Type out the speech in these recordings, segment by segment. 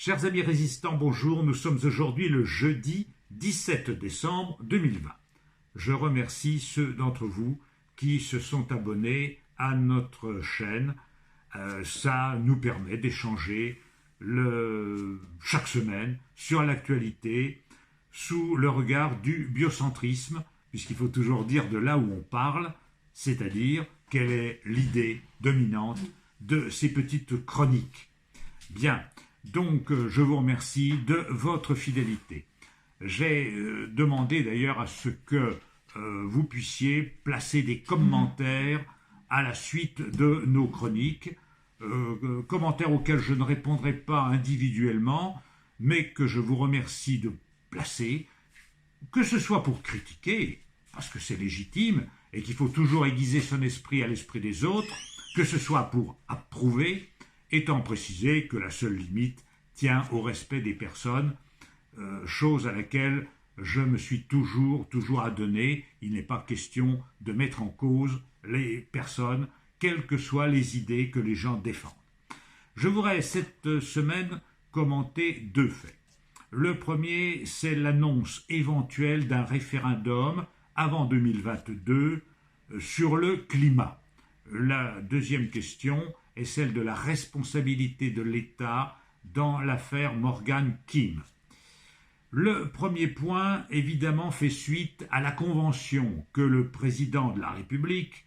Chers amis résistants, bonjour, nous sommes aujourd'hui le jeudi 17 décembre 2020. Je remercie ceux d'entre vous qui se sont abonnés à notre chaîne. Ça nous permet d'échanger chaque semaine sur l'actualité sous le regard du biocentrisme, puisqu'il faut toujours dire de là où on parle, c'est-à-dire quelle est l'idée dominante de ces petites chroniques. Bien. Donc, je vous remercie de votre fidélité. J'ai demandé d'ailleurs à ce que vous puissiez placer des commentaires à la suite de nos chroniques, commentaires auxquels je ne répondrai pas individuellement, mais que je vous remercie de placer, que ce soit pour critiquer, parce que c'est légitime et qu'il faut toujours aiguiser son esprit à l'esprit des autres, que ce soit pour approuver, étant précisé que la seule limite tient au respect des personnes, chose à laquelle je me suis toujours adonné. Il n'est pas question de mettre en cause les personnes, quelles que soient les idées que les gens défendent. Je voudrais cette semaine commenter deux faits. Le premier, c'est l'annonce éventuelle d'un référendum avant 2022 sur le climat. La deuxième question est celle de la responsabilité de l'État dans l'affaire Morgan Kim. Le premier point, évidemment, fait suite à la convention que le président de la République,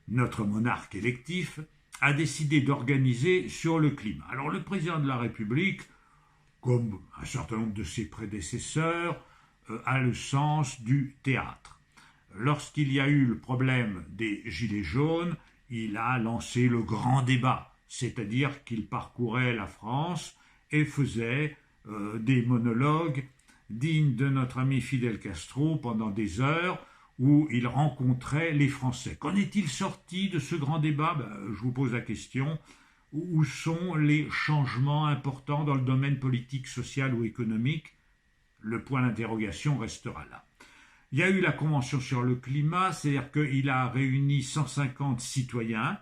notre monarque électif, a décidé d'organiser sur le climat. Alors le président de la République, comme un certain nombre de ses prédécesseurs, a le sens du théâtre. Lorsqu'il y a eu le problème des Gilets jaunes, il a lancé le grand débat, c'est-à-dire qu'il parcourait la France et faisait des monologues dignes de notre ami Fidel Castro pendant des heures où il rencontrait les Français. Qu'en est-il sorti de ce grand débat ? Je vous pose la question. Où sont les changements importants dans le domaine politique, social ou économique ? Le point d'interrogation restera là. Il y a eu la Convention sur le climat, c'est-à-dire qu'il a réuni 150 citoyens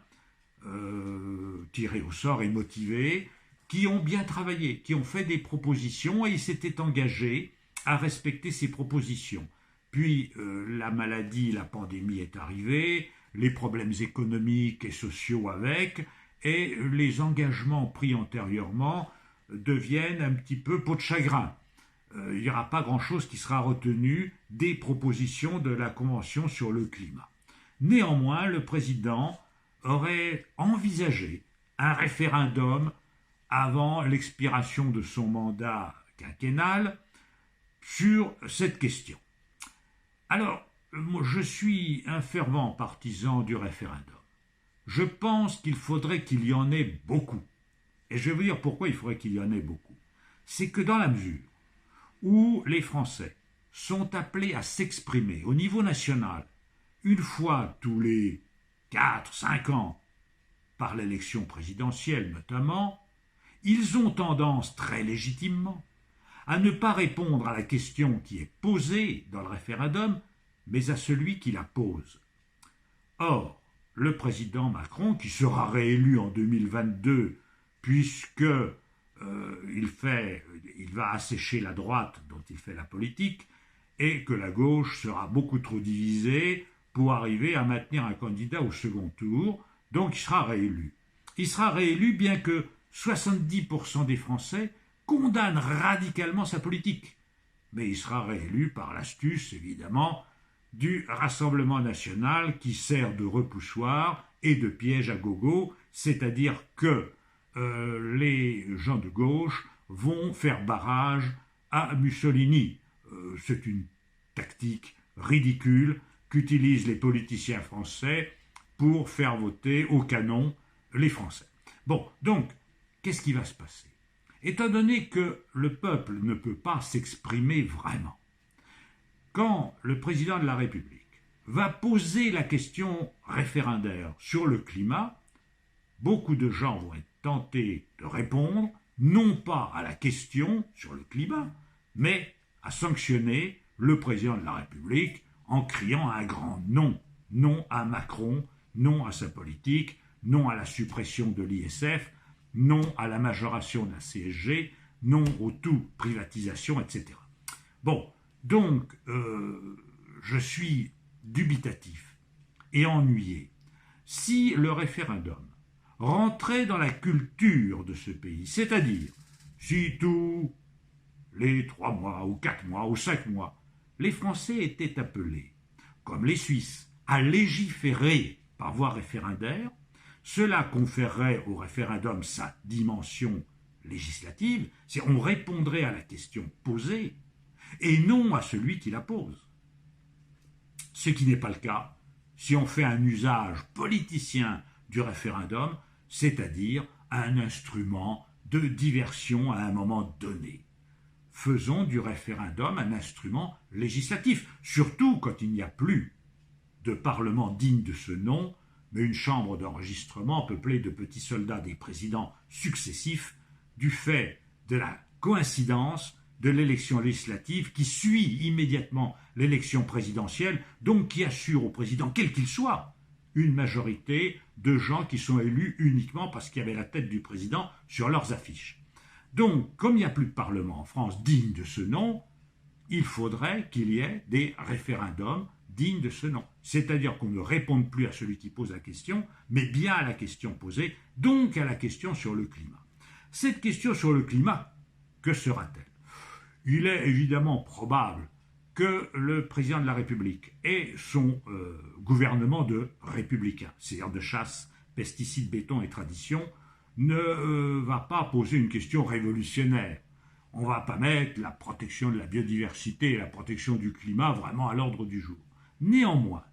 tirés au sort et motivés, qui ont bien travaillé, qui ont fait des propositions et ils s'étaient engagés à respecter ces propositions. Puis la maladie, la pandémie est arrivée, les problèmes économiques et sociaux avec, et les engagements pris antérieurement deviennent un petit peu peau de chagrin. Il n'y aura pas grand-chose qui sera retenu des propositions de la Convention sur le climat. Néanmoins, le président aurait envisagé un référendum avant l'expiration de son mandat quinquennal sur cette question. Alors, je suis un fervent partisan du référendum. Je pense qu'il faudrait qu'il y en ait beaucoup. Et je vais vous dire pourquoi il faudrait qu'il y en ait beaucoup. C'est que dans la mesure où les Français sont appelés à s'exprimer au niveau national, une fois tous les 4-5 ans, par l'élection présidentielle notamment, ils ont tendance très légitimement à ne pas répondre à la question qui est posée dans le référendum, mais à celui qui la pose. Or, le président Macron, qui sera réélu en 2022, puisque il va assécher la droite dont il fait la politique, et que la gauche sera beaucoup trop divisée pour arriver à maintenir un candidat au second tour, donc il sera réélu. Il sera réélu bien que 70% des Français condamnent radicalement sa politique. Mais il sera réélu par l'astuce, évidemment, du Rassemblement national qui sert de repoussoir et de piège à gogo, c'est-à-dire que les gens de gauche vont faire barrage à Mussolini. C'est une tactique ridicule qu'utilisent les politiciens français pour faire voter au canon les Français. Bon, donc, qu'est-ce qui va se passer ? Étant donné que le peuple ne peut pas s'exprimer vraiment, quand le président de la République va poser la question référendaire sur le climat, beaucoup de gens vont être tentés de répondre, non pas à la question sur le climat, mais à sanctionner le président de la République en criant un grand non. Non à Macron, non à sa politique, non à la suppression de l'ISF, non à la majoration de la CSG, non au tout privatisation, etc. Bon, donc, je suis dubitatif et ennuyé. Si le référendum rentrait dans la culture de ce pays, c'est-à-dire si tous les 3 mois ou 4 mois ou 5 mois, les Français étaient appelés, comme les Suisses, à légiférer par voie référendaire, cela conférerait au référendum sa dimension législative, c'est on répondrait à la question posée et non à celui qui la pose. Ce qui n'est pas le cas si on fait un usage politicien du référendum, c'est-à-dire un instrument de diversion à un moment donné. Faisons du référendum un instrument législatif, surtout quand il n'y a plus de parlement digne de ce nom, mais une chambre d'enregistrement peuplée de petits soldats des présidents successifs, du fait de la coïncidence de l'élection législative qui suit immédiatement l'élection présidentielle, donc qui assure au président, quel qu'il soit, une majorité de gens qui sont élus uniquement parce qu'il y avait la tête du président sur leurs affiches. Donc, comme il n'y a plus de parlement en France digne de ce nom, il faudrait qu'il y ait des référendums dignes de ce nom. C'est-à-dire qu'on ne réponde plus à celui qui pose la question, mais bien à la question posée, donc à la question sur le climat. Cette question sur le climat, que sera-t-elle ? Il est évidemment probable que le président de la République et son gouvernement de républicains, c'est-à-dire de chasse, pesticides, béton et tradition, ne va pas poser une question révolutionnaire. On ne va pas mettre la protection de la biodiversité et la protection du climat vraiment à l'ordre du jour. Néanmoins,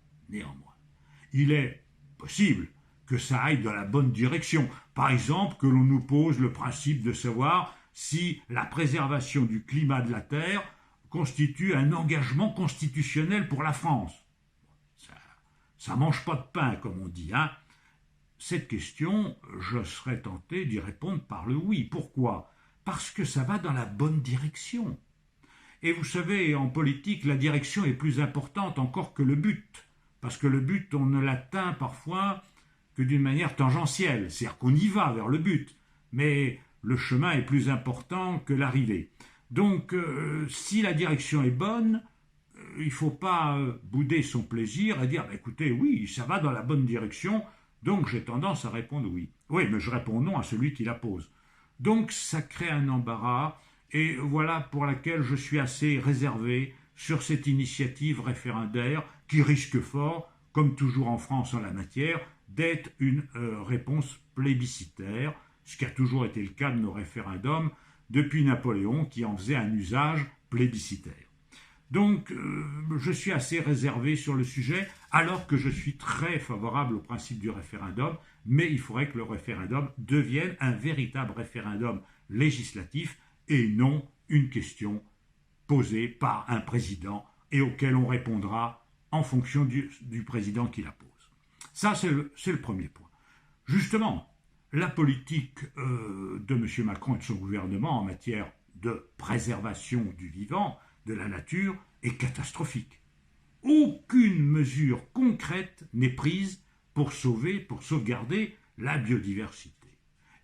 il est possible que ça aille dans la bonne direction. Par exemple, que l'on nous pose le principe de savoir si la préservation du climat de la Terre constitue un engagement constitutionnel pour la France. Ça mange pas de pain, comme on dit, hein. Cette question, je serais tenté d'y répondre par le oui. Pourquoi ? Parce que ça va dans la bonne direction. Et vous savez, en politique, la direction est plus importante encore que le but. Parce que le but, on ne l'atteint parfois que d'une manière tangentielle. C'est-à-dire qu'on y va vers le but, mais le chemin est plus important que l'arrivée. Donc, si la direction est bonne, il ne faut pas bouder son plaisir et dire « écoutez, oui, ça va dans la bonne direction », donc j'ai tendance à répondre oui. Oui, mais je réponds non à celui qui la pose. Donc ça crée un embarras, et voilà pour laquelle je suis assez réservé sur cette initiative référendaire qui risque fort, comme toujours en France en la matière, d'être une réponse plébiscitaire, ce qui a toujours été le cas de nos référendums depuis Napoléon qui en faisait un usage plébiscitaire. Donc, je suis assez réservé sur le sujet, alors que je suis très favorable au principe du référendum, mais il faudrait que le référendum devienne un véritable référendum législatif et non une question posée par un président et auquel on répondra en fonction du président qui la pose. Ça, c'est le premier point. Justement, la politique de M. Macron et de son gouvernement en matière de préservation du vivant, de la nature, est catastrophique. Aucune mesure concrète n'est prise pour sauvegarder la biodiversité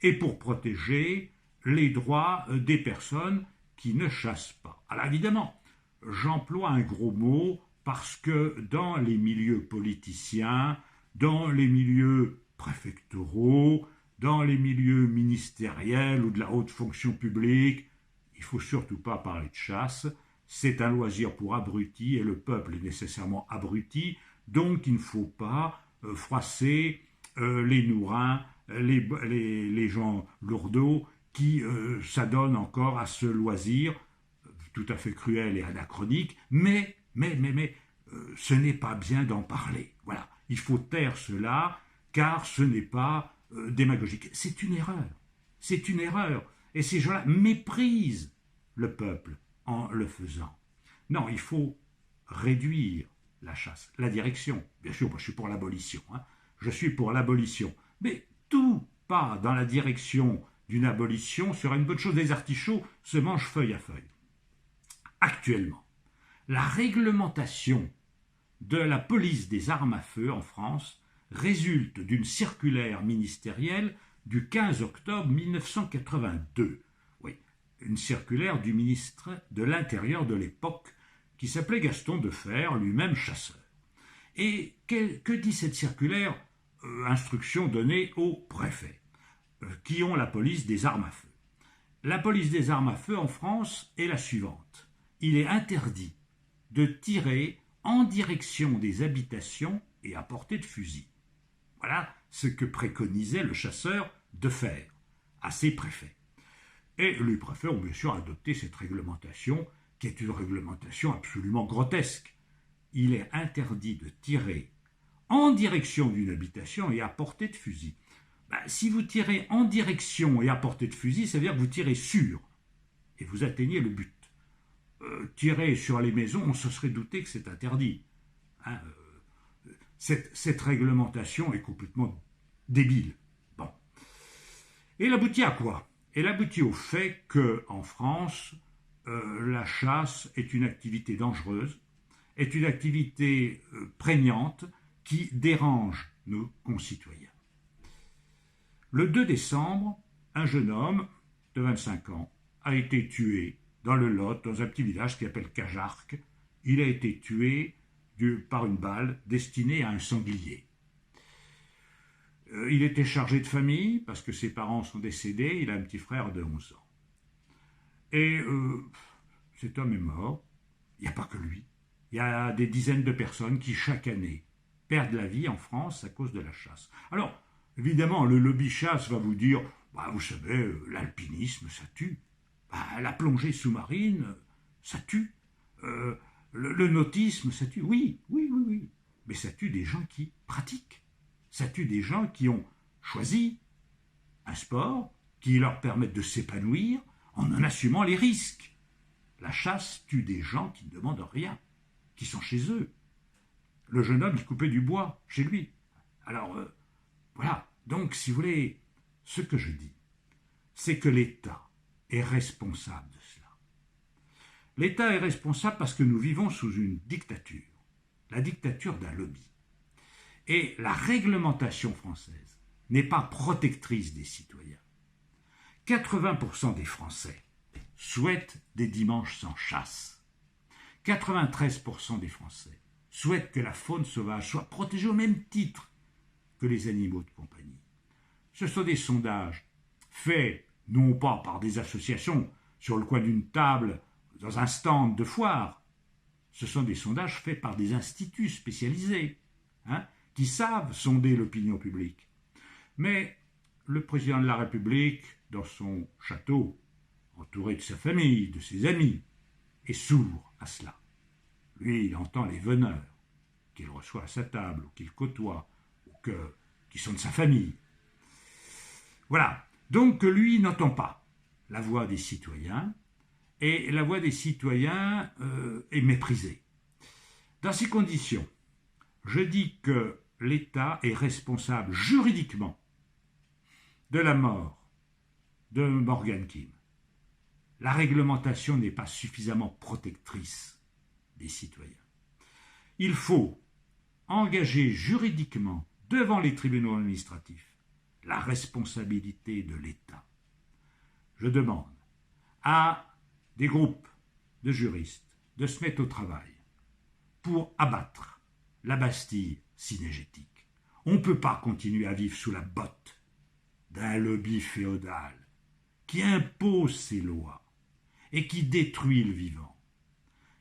et pour protéger les droits des personnes qui ne chassent pas. Alors évidemment, j'emploie un gros mot parce que dans les milieux politiciens, dans les milieux préfectoraux, dans les milieux ministériels ou de la haute fonction publique, il ne faut surtout pas parler de chasse. C'est un loisir pour abrutis et le peuple est nécessairement abruti, donc il ne faut pas froisser les nourrins, les gens lourdeaux qui s'adonnent encore à ce loisir tout à fait cruel et anachronique, mais ce n'est pas bien d'en parler. Voilà, il faut taire cela car ce n'est pas démagogique. C'est une erreur, et ces gens-là méprisent le peuple en le faisant. Non, il faut réduire la chasse, la direction. Bien sûr, moi je suis pour l'abolition, je suis pour l'abolition, mais tout pas dans la direction d'une abolition sera une bonne chose. Les artichauts se mangent feuille à feuille. Actuellement, la réglementation de la police des armes à feu en France résulte d'une circulaire ministérielle du 15 octobre 1982. Oui, une une circulaire du ministre de l'Intérieur de l'époque qui s'appelait Gaston Defferre, lui-même chasseur. Et que dit cette circulaire? Instruction donnée aux préfets, qui ont la police des armes à feu. La police des armes à feu en France est la suivante. Il est interdit de tirer en direction des habitations et à portée de fusil. Voilà ce que préconisait le chasseur Defferre à ses préfets. Et les préfets ont bien sûr adopté cette réglementation, qui est une réglementation absolument grotesque. Il est interdit de tirer en direction d'une habitation et à portée de fusil. Si vous tirez en direction et à portée de fusil, ça veut dire que vous tirez sûr et vous atteignez le but. Tirer sur les maisons, on se serait douté que c'est interdit. Cette réglementation est complètement débile. Bon. Et elle aboutit à quoi? Elle aboutit au fait qu'en France, la chasse est une activité dangereuse, est une activité prégnante qui dérange nos concitoyens. Le 2 décembre, un jeune homme de 25 ans a été tué dans le Lot, dans un petit village qui s'appelle Cajarc. Il a été tué par une balle destinée à un sanglier. Il était chargé de famille parce que ses parents sont décédés, il a un petit frère de 11 ans. Et cet homme est mort, il n'y a pas que lui. Il y a des dizaines de personnes qui chaque année perdent la vie en France à cause de la chasse. Alors, évidemment, le lobby chasse va vous dire, vous savez, l'alpinisme, ça tue. La plongée sous-marine, ça tue. Le nautisme, ça tue. Oui. Mais ça tue des gens qui pratiquent. Ça tue des gens qui ont choisi un sport qui leur permet de s'épanouir en assumant les risques. La chasse tue des gens qui ne demandent rien, qui sont chez eux. Le jeune homme, il coupait du bois chez lui. Alors, voilà. Donc, si vous voulez, ce que je dis, c'est que l'État est responsable de cela. L'État est responsable parce que nous vivons sous une dictature, la dictature d'un lobby. Et la réglementation française n'est pas protectrice des citoyens. 80% des Français souhaitent des dimanches sans chasse. 93% des Français souhaitent que la faune sauvage soit protégée au même titre que les animaux de compagnie. Ce sont des sondages faits non pas par des associations sur le coin d'une table dans un stand de foire. Ce sont des sondages faits par des instituts spécialisés qui savent sonder l'opinion publique. Mais le président de la République, dans son château, entouré de sa famille, de ses amis, est sourd à cela. Lui, il entend les veneurs qu'il reçoit à sa table, ou qu'il côtoie, ou qui sont de sa famille. Voilà. Donc lui n'entend pas la voix des citoyens, et la voix des citoyens est méprisée. Dans ces conditions, je dis que l'État est responsable juridiquement de la mort de Morgan Kim. La réglementation n'est pas suffisamment protectrice des citoyens. Il faut engager juridiquement devant les tribunaux administratifs la responsabilité de l'État. Je demande à des groupes de juristes de se mettre au travail pour abattre la Bastille cynégétique. On ne peut pas continuer à vivre sous la botte d'un lobby féodal qui impose ses lois et qui détruit le vivant,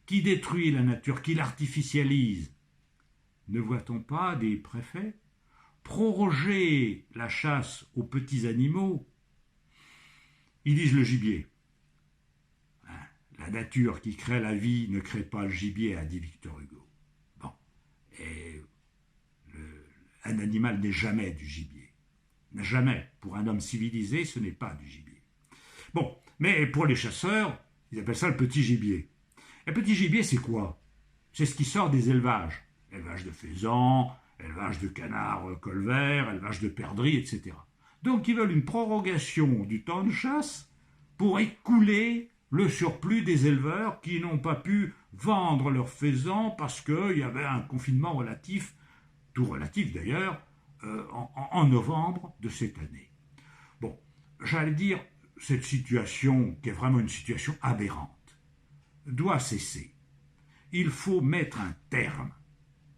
qui détruit la nature, qui l'artificialise. Ne voit-on pas des préfets proroger la chasse aux petits animaux? Ils disent le gibier. La nature qui crée la vie ne crée pas le gibier, a dit Victor Hugo. Bon, et un animal n'est jamais du gibier. Jamais. Pour un homme civilisé, ce n'est pas du gibier. Bon, mais pour les chasseurs, ils appellent ça le petit gibier. Le petit gibier, c'est quoi? C'est ce qui sort des élevages. Élevage de faisans, élevage de canards colverts, élevage de perdrix, etc. Donc ils veulent une prorogation du temps de chasse pour écouler le surplus des éleveurs qui n'ont pas pu vendre leurs faisans parce qu'il y avait un confinement relatif, tout relatif d'ailleurs, en novembre de cette année. Bon, j'allais dire, cette situation, qui est vraiment une situation aberrante, doit cesser. Il faut mettre un terme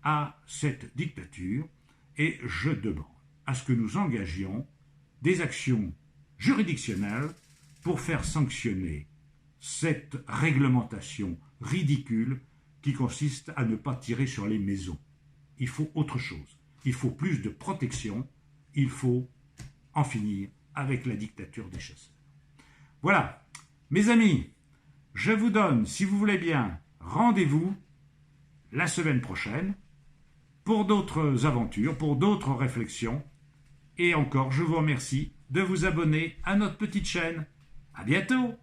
à cette dictature et je demande à ce que nous engagions des actions juridictionnelles pour faire sanctionner cette réglementation ridicule qui consiste à ne pas tirer sur les maisons. Il faut autre chose. Il faut plus de protection. Il faut en finir avec la dictature des chasseurs. Voilà, mes amis, je vous donne, si vous voulez bien, rendez-vous la semaine prochaine pour d'autres aventures, pour d'autres réflexions. Et encore, je vous remercie de vous abonner à notre petite chaîne. À bientôt!